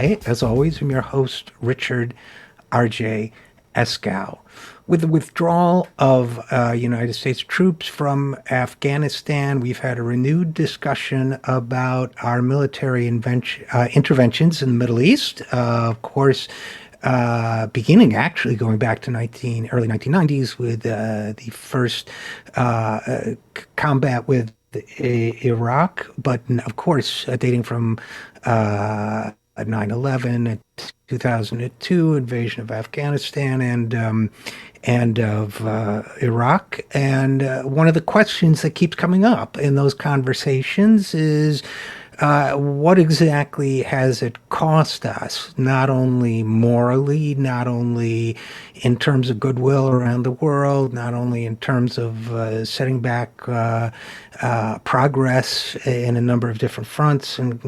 I, as always, am your host, Richard RJ Eskow. With the withdrawal of United States troops from Afghanistan, we've had a renewed discussion about our military interventions in the Middle East. Of course, beginning actually going back to early 1990s with the first combat with Iraq, but of course dating from 9/11, 2002 invasion of Afghanistan, and of Iraq. And one of the questions that keeps coming up in those conversations is what exactly has it cost us, not only morally, not only in terms of goodwill around the world, not only in terms of setting back progress in a number of different fronts and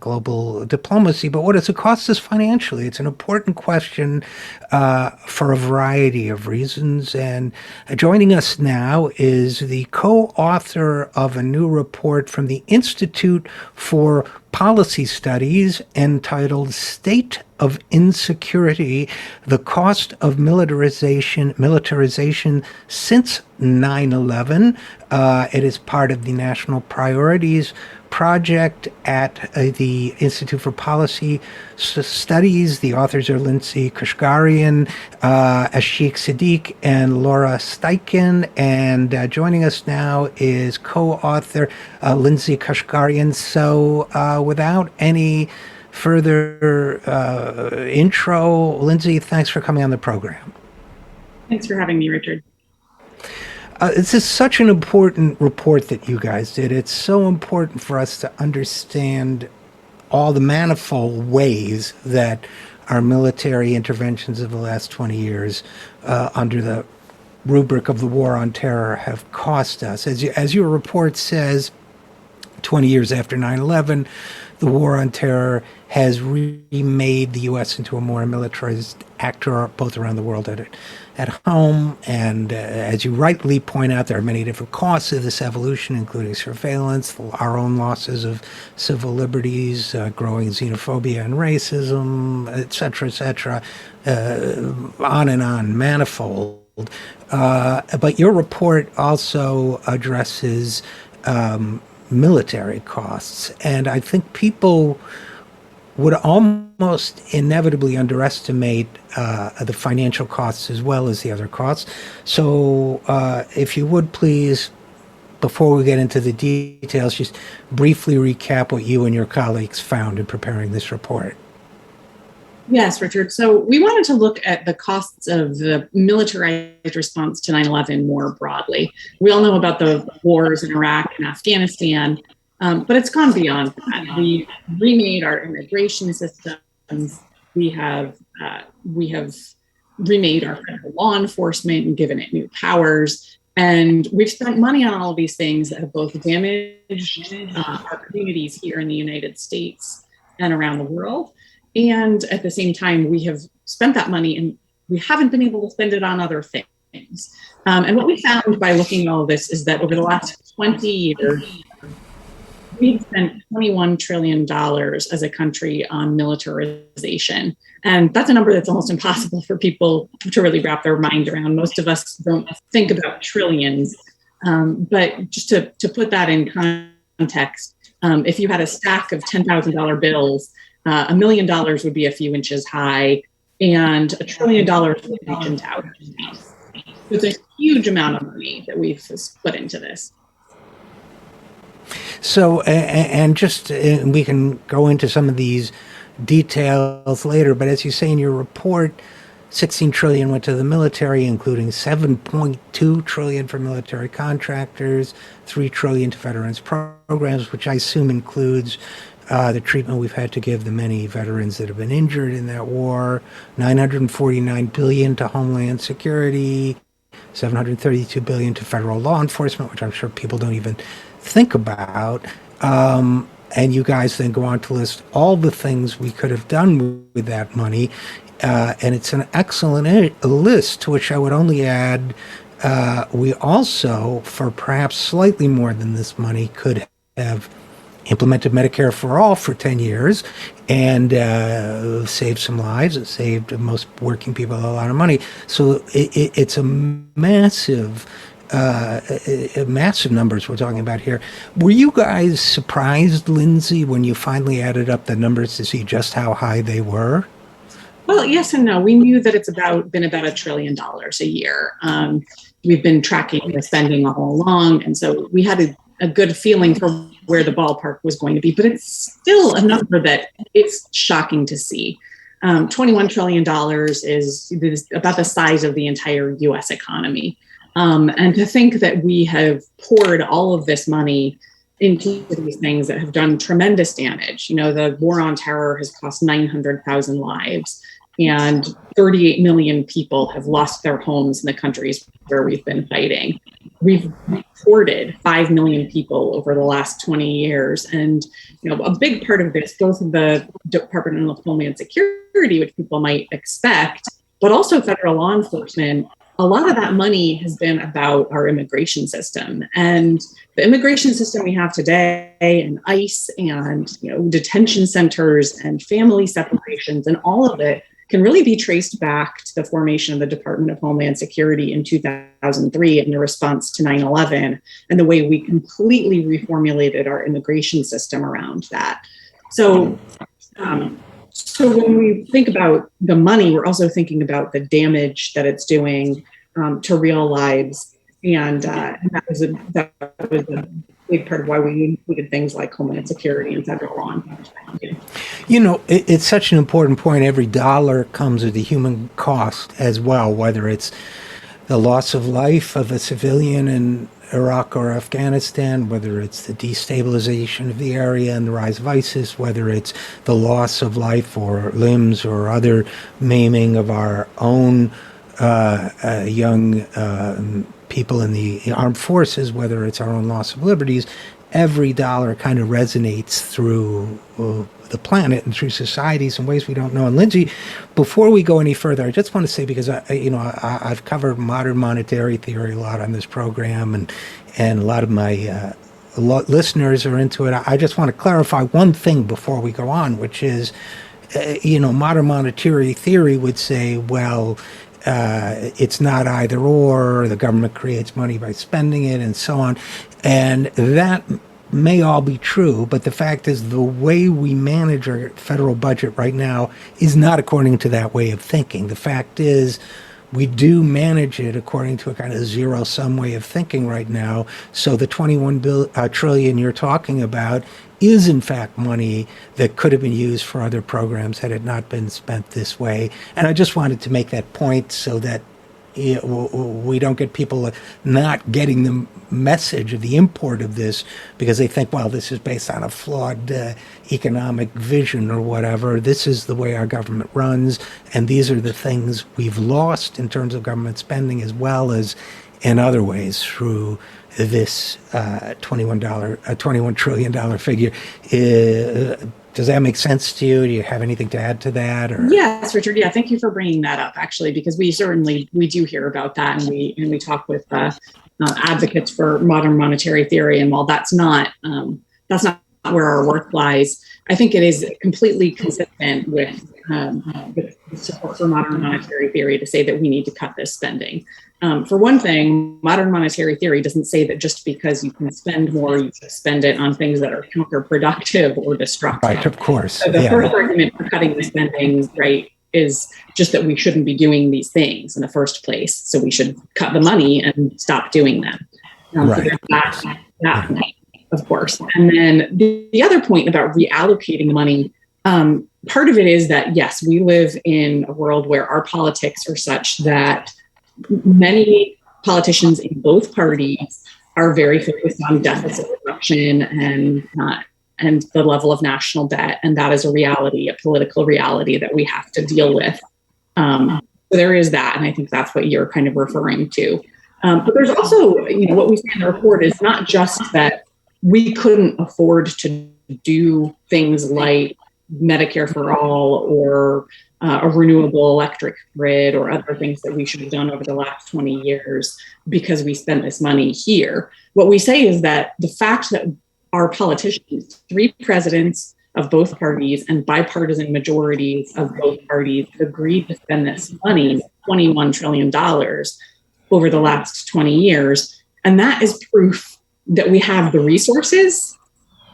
global diplomacy, but what does it cost us financially? It's an important question for a variety of reasons. And joining us now is the co-author of a new report from the Institute for Policy Studies entitled State of Insecurity, the Cost of Militarization Since 9/11. It is part of the National Priorities Project at the Institute for Policy Studies. The authors are Lindsay, Koshgarian, Ashik Siddiq, and Laura Steichen. And joining us now is co-author Lindsay Koshgarian. So without any further intro, Lindsay, thanks for coming on the program. Thanks for having me, Richard. This is such an important report that you guys did. It's so important for us to understand all the manifold ways that our military interventions of the last 20 years under the rubric of the war on terror have cost us. As your report says, 20 years after 9/11, the war on terror has remade the U.S. into a more militarized actor both around the world at home. And as you rightly point out, there are many different costs of this evolution, including surveillance, our own losses of civil liberties, growing xenophobia and racism, et cetera, on and on, manifold. But your report also addresses military costs. And I think people would almost inevitably underestimate the financial costs as well as the other costs. So if you would please, before we get into the details, just briefly recap what you and your colleagues found in preparing this report. Yes, Richard. So we wanted to look at the costs of the militarized response to 9/11 more broadly. We all know about the wars in Iraq and Afghanistan, but it's gone beyond that. We remade our immigration systems. We have remade our federal law enforcement and given it new powers. And we've spent money on all of these things that have both damaged our communities here in the United States and around the world. And at the same time, we have spent that money and we haven't been able to spend it on other things. And what we found by looking at all of this is that over the last 20 years, we've spent $21 trillion as a country on militarization. And that's a number that's almost impossible for people to really wrap their mind around. Most of us don't think about trillions. But just to put that in context, if you had a stack of $10,000 bills, $1 million would be a few inches high, and $1 trillion would reach into outer space. It's a huge amount of money that we've put into this. So, and we can go into some of these details later, but as you say in your report, 16 trillion went to the military, including 7.2 trillion for military contractors, 3 trillion to veterans programs, which I assume includes the treatment we've had to give the many veterans that have been injured in that war, 949 billion to Homeland Security, 732 billion to federal law enforcement, which I'm sure people don't even think about. And you guys then go on to list all the things we could have done with that money. And it's an excellent list, to which I would only add, we also, for perhaps slightly more than this money, could have implemented Medicare for all for 10 years and saved some lives. It saved most working people a lot of money. So it's a massive numbers we're talking about here. Were you guys surprised, Lindsay, when you finally added up the numbers to see just how high they were? Well, yes and no. We knew that it's been about $1 trillion a year. We've been tracking the spending all along, and so we had a good feeling for where the ballpark was going to be. But it's still a number that it's shocking to see. $21 trillion is about the size of the entire U.S. economy. And to think that we have poured all of this money into these things that have done tremendous damage. You know, the war on terror has cost 900,000 lives, and 38 million people have lost their homes in the countries where we've been fighting. We've reported 5 million people over the last 20 years. And, you know, a big part of this, both the Department of Homeland Security, which people might expect, but also federal law enforcement, a lot of that money has been about our immigration system. And the immigration system we have today, and ICE, and, you know, detention centers and family separations, and all of it can really be traced back to the formation of the Department of Homeland Security in 2003 in the response to 9/11, and the way we completely reformulated our immigration system around that. So when we think about the money, we're also thinking about the damage that it's doing to real lives. And that was a big part of why we included things like Homeland Security and federal law enforcement. You know, it's such an important point. Every dollar comes with a human cost as well, whether it's the loss of life of a civilian in Iraq or Afghanistan, whether it's the destabilization of the area and the rise of ISIS, whether it's the loss of life or limbs or other maiming of our own young people in the armed forces, whether it's our own loss of liberties. Every dollar kind of resonates through the planet and through societies in ways we don't know. And Lindsay, before we go any further, I just want to say, because I've covered modern monetary theory a lot on this program, and a lot of my listeners are into it. I just want to clarify one thing before we go on, which is, modern monetary theory would say, well, it's not either or, the government creates money by spending it, and so on. And that may all be true, but the fact is the way we manage our federal budget right now is not according to that way of thinking. The fact is we do manage it according to a kind of zero-sum way of thinking right now. So the 21 trillion you're talking about is in fact money that could have been used for other programs had it not been spent this way. And I just wanted to make that point so that we don't get people not getting the message of the import of this because they think, well, this is based on a flawed economic vision or whatever. This is the way our government runs, and these are the things we've lost in terms of government spending as well as in other ways through this $21 trillion figure. Does that make sense to you? Do you have anything to add to that? Or? Yes, Richard. Yeah, thank you for bringing that up, actually, because we do hear about that, and we talk with advocates for modern monetary theory. And while that's not where our work lies, I think it is completely consistent with support for modern monetary theory to say that we need to cut this spending. For one thing, modern monetary theory doesn't say that just because you can spend more, you should spend it on things that are counterproductive or destructive. Right, of course. So the first argument for cutting the spending, right, is just that we shouldn't be doing these things in the first place. So we should cut the money and stop doing them. Right. So there's that point, of course. And then the other point about reallocating money, part of it is that, yes, we live in a world where our politics are such that many politicians in both parties are very focused on deficit reduction and the level of national debt. And that is a reality, a political reality that we have to deal with. So there is that. And I think that's what you're kind of referring to. But there's also, what we say in the report is not just that we couldn't afford to do things like Medicare for all or a renewable electric grid or other things that we should have done over the last 20 years because we spent this money here. What we say is that the fact that our politicians, 3 presidents of both parties and bipartisan majorities of both parties agreed to spend this money, $21 trillion, over the last 20 years. And that is proof that we have the resources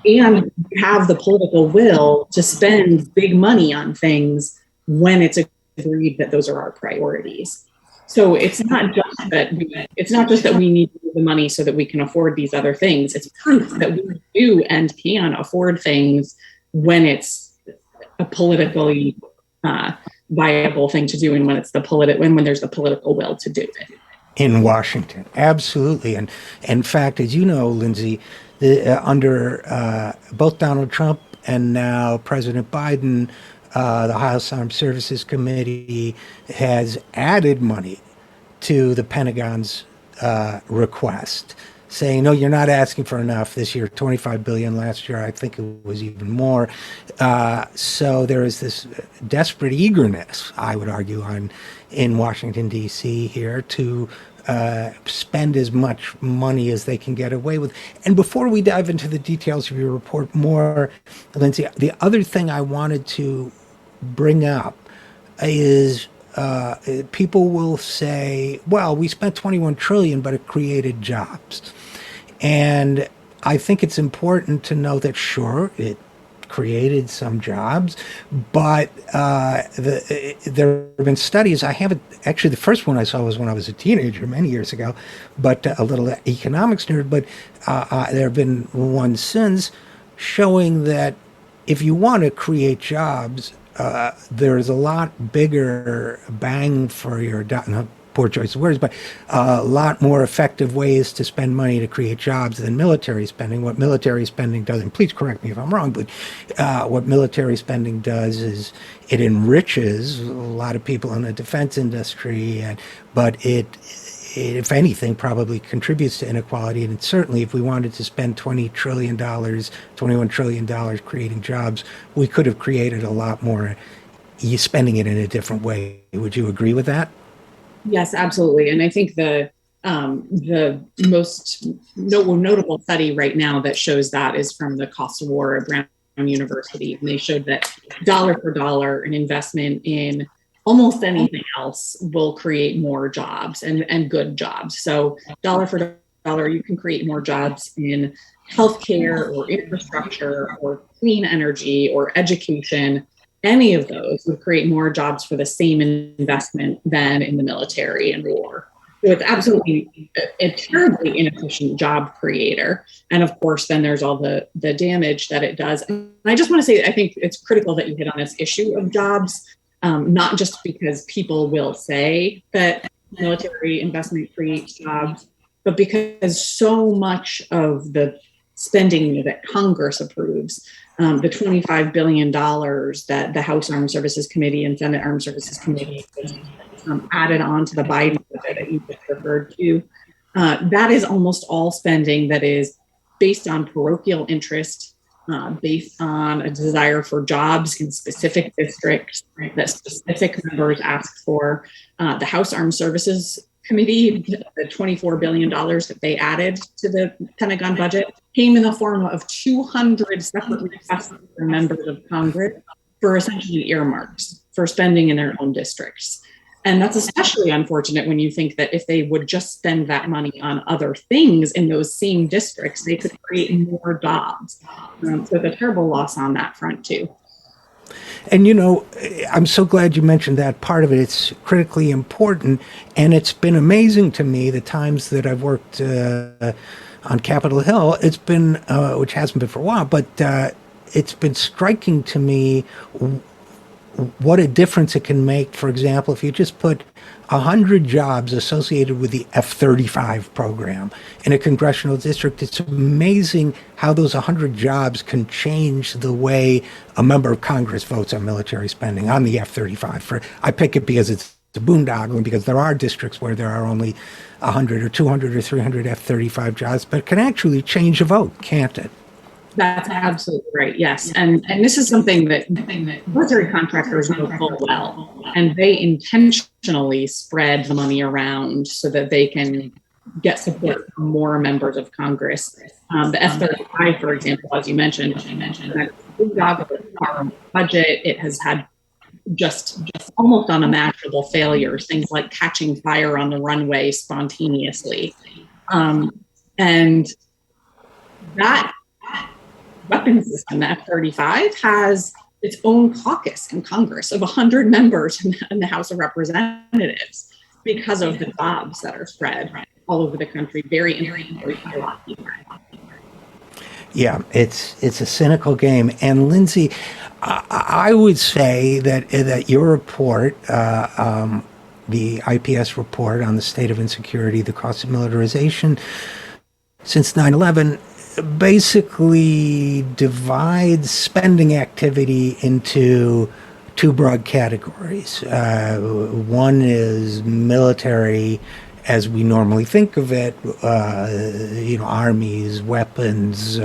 and have the political will to spend big money on things when it's agreed that those are our priorities. So it's not just that we need the money so that we can afford these other things. It's proof that we do and can afford things when it's a politically viable thing to do, and when it's when there's the political will to do it. In Washington, absolutely. And in fact, as you know, Lindsay, under both Donald Trump and now President Biden, the House Armed Services Committee has added money to the Pentagon's request, saying, no, you're not asking for enough this year, $25 billion. Last year, I think it was even more. So there is this desperate eagerness, I would argue, in Washington, D.C. here to spend as much money as they can get away with. And before we dive into the details of your report more, Lindsay, the other thing I wanted to bring up is people will say, well, we spent 21 trillion, but it created jobs. And I think it's important to know that, sure, it created some jobs, but there have been studies. I haven't actually. The first one I saw was when I was a teenager many years ago, but a little economics nerd. But there have been one since showing that if you want to create jobs, there's a lot bigger bang for your poor choice of words, but a lot more effective ways to spend money to create jobs than military spending. What military spending does, and please correct me if I'm wrong, but what military spending does is it enriches a lot of people in the defense industry, but it, if anything, probably contributes to inequality. And certainly, if we wanted to spend $21 trillion creating jobs, we could have created a lot more spending it in a different way. Would you agree with that? Yes, absolutely. And I think the most notable study right now that shows that is from the Cost of War at Brown University. And they showed that dollar for dollar, an investment in almost anything else will create more jobs and good jobs. So dollar for dollar, you can create more jobs in healthcare or infrastructure or clean energy or education. Any of those would create more jobs for the same investment than in the military and war. So it's absolutely a terribly inefficient job creator. And of course, then there's all the damage that it does. And I just want to say, I think it's critical that you hit on this issue of jobs, not just because people will say that military investment creates jobs, but because so much of the spending that Congress approves, the $25 billion that the House Armed Services Committee and Senate Armed Services Committee added on to the Biden budget that you just referred to, that is almost all spending that is based on parochial interest, based on a desire for jobs in specific districts that specific members ask for. The House Armed Services Committee, the $24 billion that they added to the Pentagon budget came in the form of 200 separate requests from members of Congress for essentially earmarks for spending in their own districts. And that's especially unfortunate when you think that if they would just spend that money on other things in those same districts, they could create more jobs. So the terrible loss on that front too. And, you know, I'm so glad you mentioned that part of it. It's critically important. And it's been amazing to me the times that I've worked on Capitol Hill. It's been, which hasn't been for a while, but it's been striking to me what a difference it can make. For example, if you just put 100 jobs associated with the F-35 program in a congressional district, it's amazing how those 100 jobs can change the way a member of Congress votes on military spending on the F-35. I pick it because it's the boondoggle, because there are districts where there are only 100 or 200 or 300 F-35 jobs, but it can actually change a vote, can't it? That's absolutely right. Yes. And this is something that military contractors know full well, and they intentionally spread the money around so that they can get support from more members of Congress. The F-35, for example, as you mentioned, that's a big job of our budget. It has had just almost unimaginable failures, things like catching fire on the runway spontaneously. And that weapons system, the F-35, has its own caucus in Congress of 100 members in the House of Representatives because of the jobs that are spread all over the country, very interestingly by a lot of people. Yeah, it's a cynical game. And Lindsay, I would say that your report, the IPS report on the state of insecurity, the cost of militarization since 9/11, basically divides spending activity into two broad categories. One is military as we normally think of it, armies, weapons,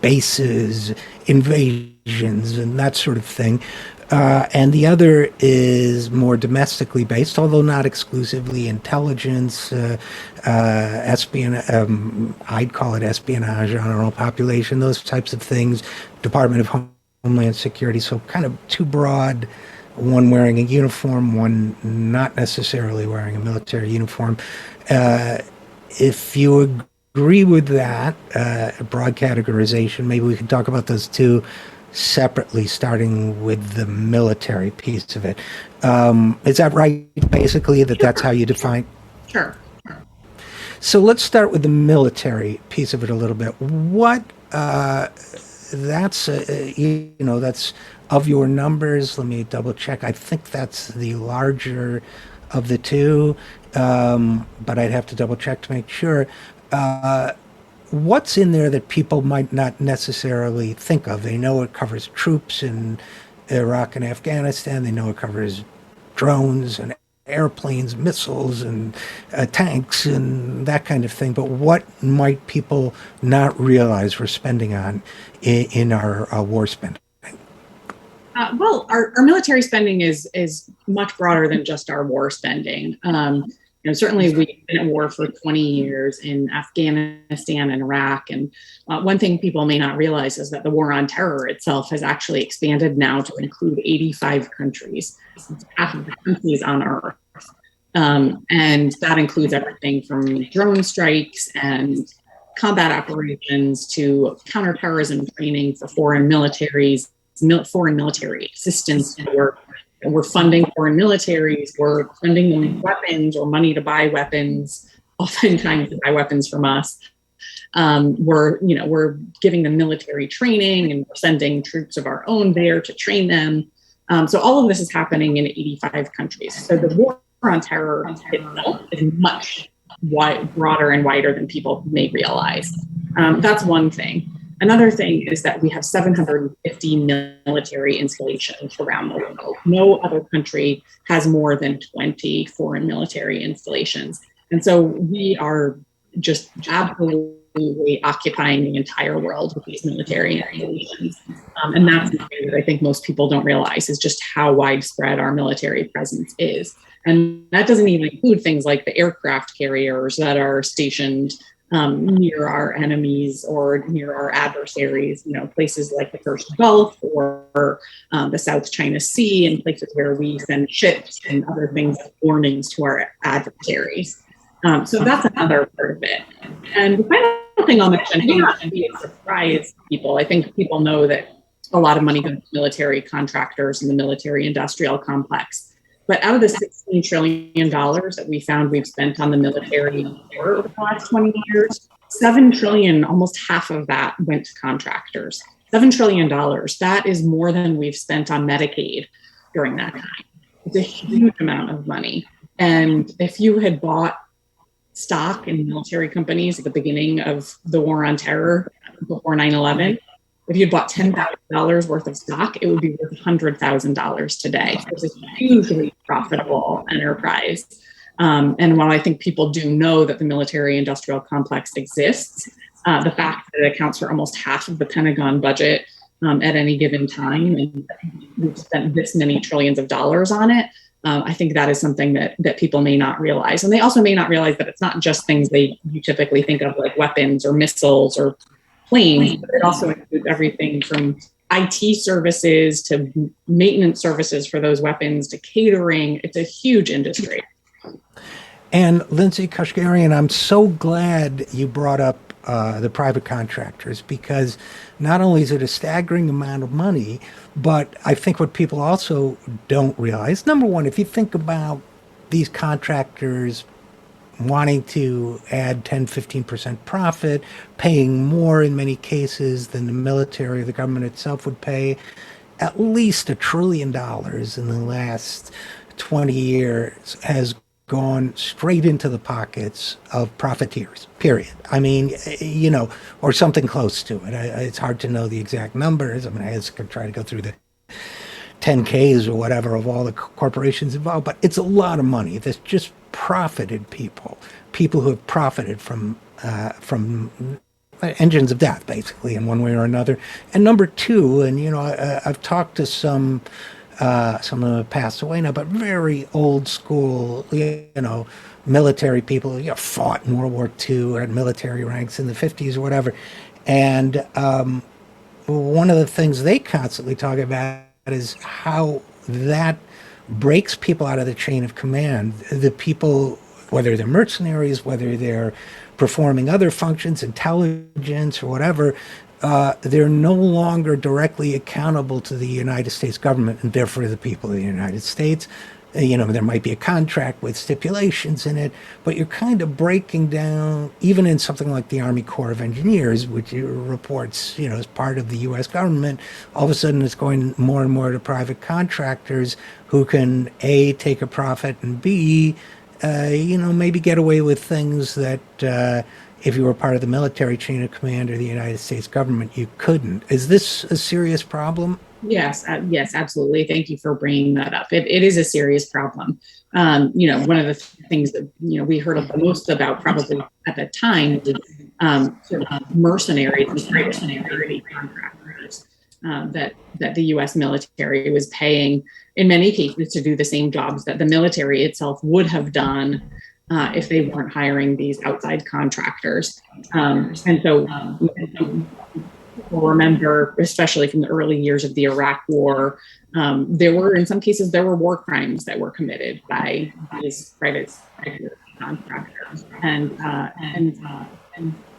bases, invasions, and that sort of thing. And the other is more domestically based, although not exclusively, intelligence, espionage, I'd call it espionage on our own population, those types of things, Department of Homeland Security. So kind of too broad, one wearing a uniform, one not necessarily wearing a military uniform. If you agree with that broad categorization, maybe we can talk about those two separately, starting with the military piece of it. Is that right, basically, that's how you define? Sure. So let's start with the military piece of it a little bit. What, that's of your numbers, let me double check. I think that's the larger of the two, but I'd have to double check to make sure. What's in there that people might not necessarily think of? They know it covers troops in Iraq and Afghanistan. They know it covers drones and airplanes, missiles, and tanks and that kind of thing. But what might people not realize we're spending on in our war spending? Well, our military spending is much broader than just our war spending. Certainly we've been at war for 20 years in Afghanistan and Iraq. And one thing people may not realize is that the war on terror itself has actually expanded now to include 85 countries, half of the countries on Earth. And that includes everything from drone strikes and combat operations to counterterrorism training for foreign military assistance work. And we're funding foreign militaries, we're funding them with weapons or money to buy weapons, oftentimes to buy weapons from us. We're giving them military training, and we're sending troops of our own there to train them. So all of this is happening in 85 countries. So the war on terror itself is much broader and wider than people may realize. That's one thing. Another thing is that we have 750 military installations around the world. No other country has more than 20 foreign military installations. And so we are just absolutely occupying the entire world with these military installations. And that's something that I think most people don't realize, is just how widespread our military presence is. And that doesn't even include things like the aircraft carriers that are stationed near our enemies or near our adversaries, places like the Persian Gulf or the South China Sea, and places where we send ships and other things as warnings to our adversaries. So that's another part of it. And the final thing I'll mention, may not be a surprise to people. I think people know that a lot of money goes to military contractors and the military industrial complex. But out of the $16 trillion that we found we've spent on the military over the last 20 years, $7 trillion, almost half of that went to contractors. $7 trillion, that is more than we've spent on Medicaid during that time. It's a huge amount of money. And if you had bought stock in military companies at the beginning of the war on terror before 9/11, if you bought $10,000 worth of stock, it would be worth $100,000 today. So it's a hugely profitable enterprise. And while I think people do know that the military industrial complex exists, the fact that it accounts for almost half of the Pentagon budget at any given time, and we've spent this many trillions of dollars on it, I think that is something that people may not realize. And they also may not realize that it's not just things you typically think of like weapons or missiles or planes, but it also includes everything from IT services to maintenance services for those weapons to catering. It's a huge industry. And Lindsay Koshgarian, I'm so glad you brought up the private contractors, because not only is it a staggering amount of money, but I think what people also don't realize, number one, if you think about these contractors wanting to add 10, 15% profit, paying more in many cases than the military or the government itself would pay, at least $1 trillion in the last 20 years has gone straight into the pockets of profiteers, period. I mean, or something close to it. It's hard to know the exact numbers. I mean, I could try to go through the 10Ks or whatever of all the corporations involved, but it's a lot of money that's just profited people who have profited from engines of death, basically, in one way or another. And number two, and I've talked to some of them have passed away now, but very old school, military people, fought in World War II, or had military ranks in the 50s or whatever. And one of the things they constantly talk about is how that breaks people out of the chain of command. The people, whether they're mercenaries, whether they're performing other functions, intelligence or whatever, they're no longer directly accountable to the United States government and therefore the people of the United States. There might be a contract with stipulations in it, but you're kind of breaking down, even in something like the Army Corps of Engineers, which reports, as part of the U.S. government, all of a sudden it's going more and more to private contractors who can, A, take a profit, and B, maybe get away with things that if you were part of the military chain of command or the United States government, you couldn't. Is this a serious problem? Yes, yes, absolutely. Thank you for bringing that up. It is a serious problem. One of the things that we heard the most about probably at the time was sort of mercenaries and private security contractors that the U.S. military was paying in many cases to do the same jobs that the military itself would have done if they weren't hiring these outside contractors. And so people remember, especially from the early years of the Iraq War, in some cases, there were war crimes that were committed by these private contractors. And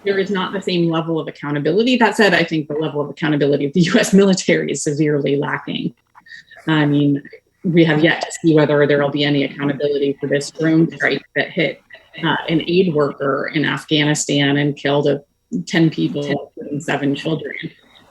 there is not the same level of accountability. That said, I think the level of accountability of the U.S. military is severely lacking. I mean, we have yet to see whether there will be any accountability for this drone strike that hit an aid worker in Afghanistan and killed 10 people and 7 children.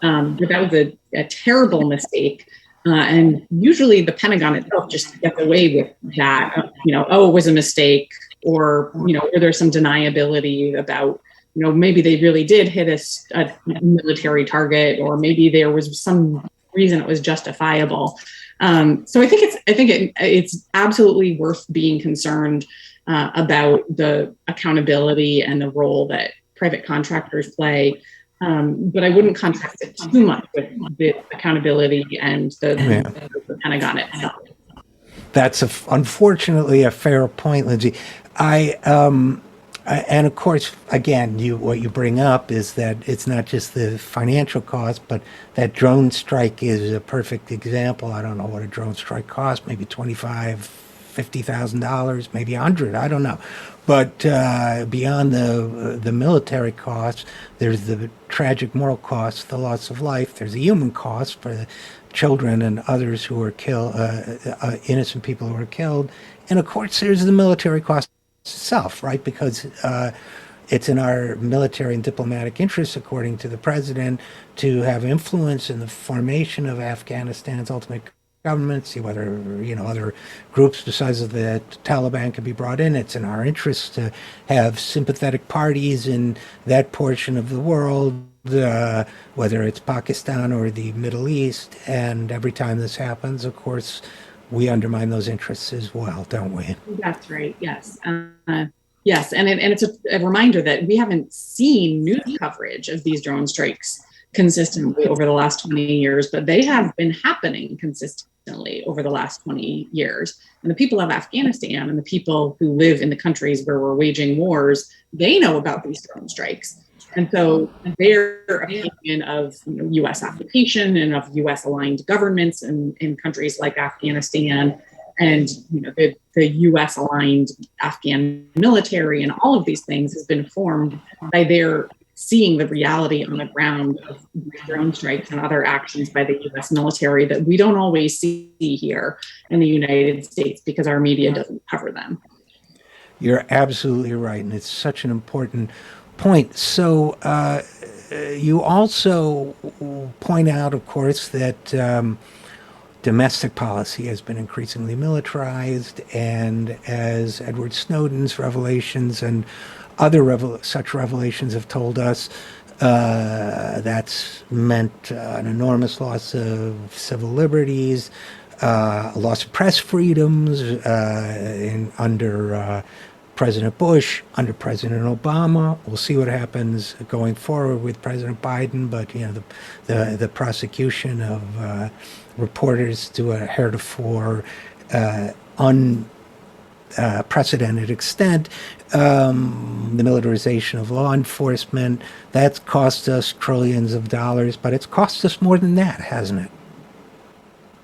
But that was a terrible mistake. And usually the Pentagon itself just gets away with that, it was a mistake, or, there's some deniability about, maybe they really did hit a military target, or maybe there was some reason it was justifiable. So I think it's absolutely worth being concerned about the accountability and the role that private contractors play. But I wouldn't contrast it too much with the accountability and the Pentagon itself. That's unfortunately a fair point, Lindsay. And of course, again, what you bring up is that it's not just the financial cost, but that drone strike is a perfect example. I don't know what a drone strike costs, maybe $50,000, maybe $100, I don't know. But beyond the military costs, there's the tragic moral cost, the loss of life. There's a human cost for the children and others who were killed, innocent people who were killed. And of course, there's the military cost itself, right? Because it's in our military and diplomatic interests, according to the president, to have influence in the formation of Afghanistan's ultimate government, see whether, other groups besides the Taliban can be brought in. It's in our interest to have sympathetic parties in that portion of the world, whether it's Pakistan or the Middle East. And every time this happens, of course, we undermine those interests as well, don't we? That's right. Yes. Yes. And it's a reminder that we haven't seen news coverage of these drone strikes consistently over the last 20 years, but they have been happening consistently. consistently over the last 20 years. And the people of Afghanistan and the people who live in the countries where we're waging wars, they know about these drone strikes. And so their opinion of U.S. occupation and of U.S. aligned governments in countries like Afghanistan and the U.S. aligned Afghan military and all of these things has been formed by their seeing the reality on the ground of drone strikes and other actions by the U.S. military that we don't always see here in the United States because our media doesn't cover them. You're absolutely right, and it's such an important point. So you also point out, of course, that domestic policy has been increasingly militarized, and as Edward Snowden's revelations and other such revelations have told us, that's meant an enormous loss of civil liberties, a loss of press freedoms under President Bush, under President Obama. We'll see what happens going forward with President Biden, but the prosecution of reporters to a heretofore unprecedented extent, the militarization of law enforcement, that's cost us trillions of dollars, but it's cost us more than that, hasn't it?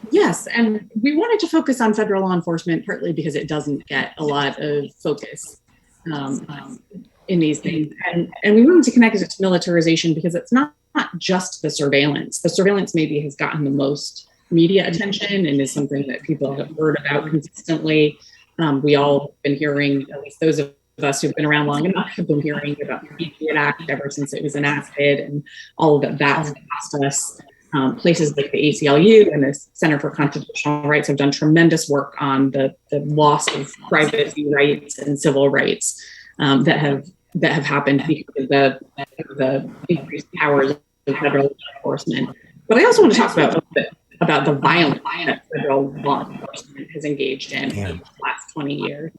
Yes, and we wanted to focus on federal law enforcement partly because it doesn't get a lot of focus in these things. And we wanted to connect it to militarization because it's not just the surveillance. The surveillance maybe has gotten the most media attention and is something that people have heard about consistently. We all have been hearing, at least those of us who've been around long enough, have been hearing about the Patriot Act ever since it was enacted and all of that's cost us. Places like the ACLU and the Center for Constitutional Rights have done tremendous work on the loss of privacy rights and civil rights that have happened because of the increased powers of federal law enforcement. But I also want to talk about the violence that federal law enforcement has engaged in the last 20 years.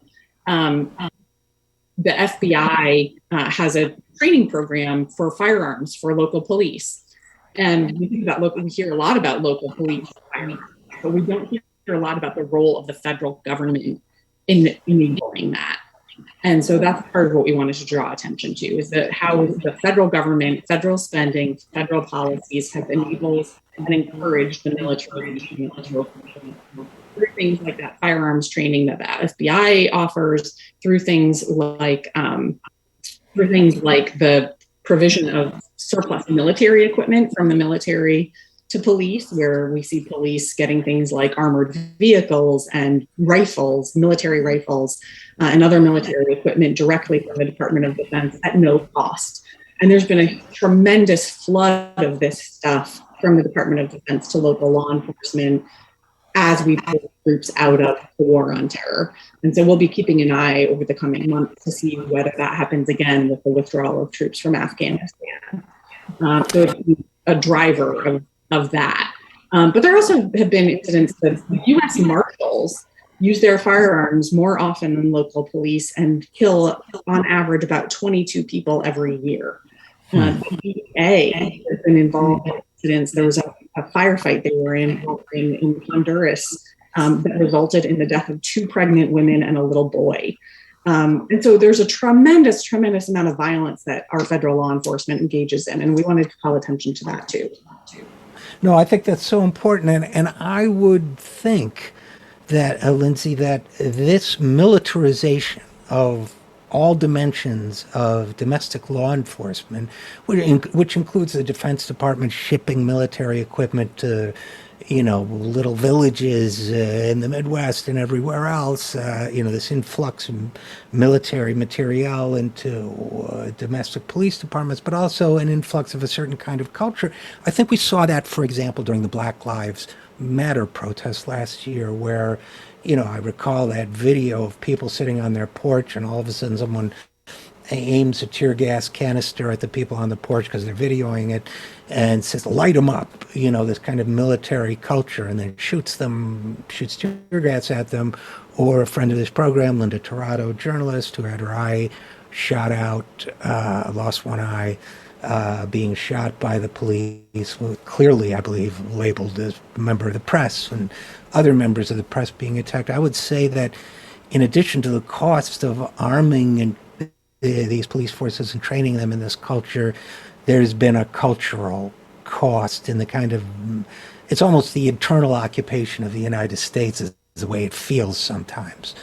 The FBI has a training program for firearms for local police. And we hear a lot about local police, but we don't hear a lot about the role of the federal government in doing that. And so that's part of what we wanted to draw attention to, is that how the federal government, federal spending, federal policies have enabled and encouraged the military through things like that firearms training that the FBI offers, through things like the provision of surplus military equipment from the military to police, where we see police getting things like armored vehicles and rifles, military rifles, and other military equipment directly from the Department of Defense at no cost. And there's been a tremendous flood of this stuff from the Department of Defense to local law enforcement as we pull troops out of the war on terror. And so we'll be keeping an eye over the coming months to see whether that happens again with the withdrawal of troops from Afghanistan. So it's a driver of that. But there also have been incidents that U.S. Marshals use their firearms more often than local police and kill, on average, about 22 people every year. The DEA has been involved in incidents. There was a firefight they were in Honduras that resulted in the death of 2 pregnant women and a little boy. And so there's a tremendous, tremendous amount of violence that our federal law enforcement engages in, and we wanted to call attention to that too. No, I think that's so important, and I would think that, Lindsay, that this militarization of all dimensions of domestic law enforcement, which includes the Defense Department shipping military equipment to, little villages in the Midwest and everywhere else, this influx of military material into domestic police departments, but also an influx of a certain kind of culture. I think we saw that, for example, during the Black Lives Matter protests last year, where, I recall that video of people sitting on their porch and all of a sudden someone aims a tear gas canister at the people on the porch because they're videoing it and says, light them up, this kind of military culture, and then shoots tear gas at them. Or a friend of this program, Linda Torado, journalist who had her eye shot out, lost one eye, being shot by the police, well, clearly, I believe, labeled as a member of the press, and other members of the press being attacked. I would say that in addition to the cost of arming and these police forces and training them in this culture, there's been a cultural cost in the kind of, it's almost the internal occupation of the United States is the way it feels sometimes.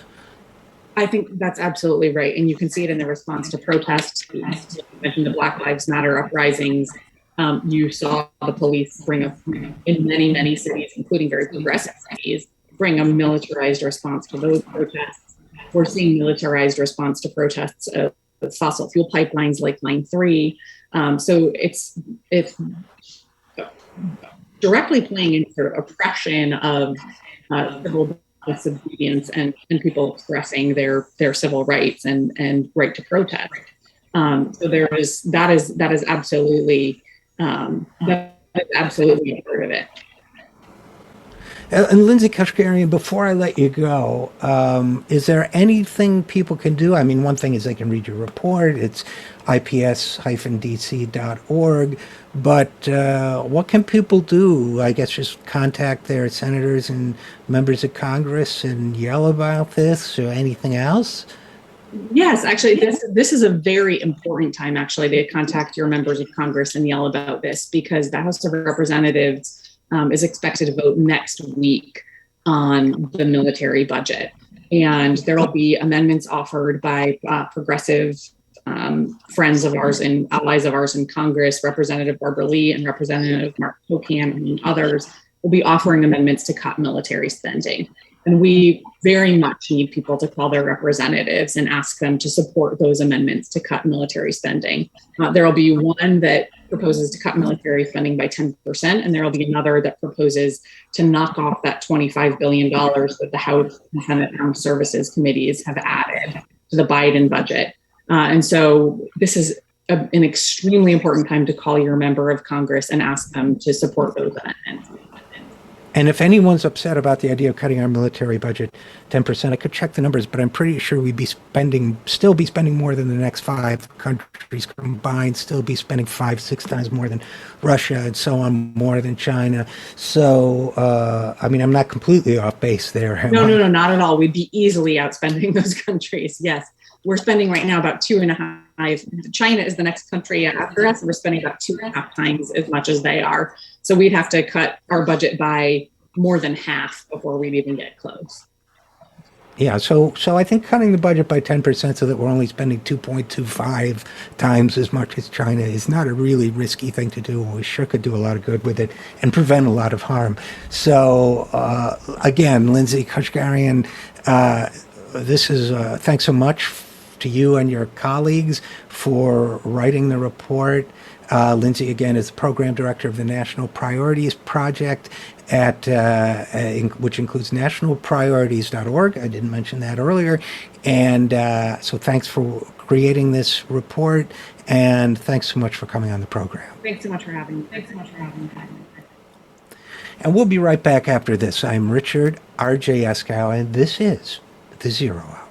I think that's absolutely right. And you can see it in the response to protests. You mentioned the Black Lives Matter uprisings. You saw the police in many, many cities, including very progressive cities, bring a militarized response to those protests. We're seeing militarized response to protests of fossil fuel pipelines like Line 3. So it's directly playing into sort of oppression of civil disobedience and people expressing their civil rights and right to protest. So that is absolutely a part of it. And Lindsay Koshgarian, before I let you go, is there anything people can do? I mean, one thing is they can read your report. It's ips-dc.org. But what can people do? I guess just contact their senators and members of Congress and yell about this or anything else? Yes, actually, this is a very important time, actually, to contact your members of Congress and yell about this, because the House of Representatives is expected to vote next week on the military budget. And there will be amendments offered by progressive friends of ours and allies of ours in Congress. Representative Barbara Lee and Representative Mark Pocan and others will be offering amendments to cut military spending. And we very much need people to call their representatives and ask them to support those amendments to cut military spending. There will be one that proposes to cut military spending by 10%, and there will be another that proposes to knock off that $25 billion that the House and Senate Armed Services Committees have added to the Biden budget. And so this is an extremely important time to call your member of Congress and ask them to support those amendments. And if anyone's upset about the idea of cutting our military budget 10%, I could check the numbers, but I'm pretty sure we'd still be spending more than the next five countries combined, still be spending 5-6 times more than Russia and so on, more than China. So, I mean, I'm not completely off base there. No, not at all. We'd be easily outspending those countries. Yes. We're spending right now about 2.5. China is the next country after us. We're spending about 2.5 times as much as they are. So we'd have to cut our budget by more than half before we'd even get close. Yeah, so I think cutting the budget by 10% so that we're only spending 2.25 times as much as China is not a really risky thing to do. We sure could do a lot of good with it and prevent a lot of harm. So again, Lindsay Koshgarian, this is thanks so much to you and your colleagues for writing the report. Lindsay, again, is the program director of the National Priorities Project, which includes nationalpriorities.org. I didn't mention that earlier. And so thanks for creating this report, and thanks so much for coming on the program. Thanks so much for having me. And we'll be right back after this. I'm Richard RJ Eskow, and this is The Zero Hour.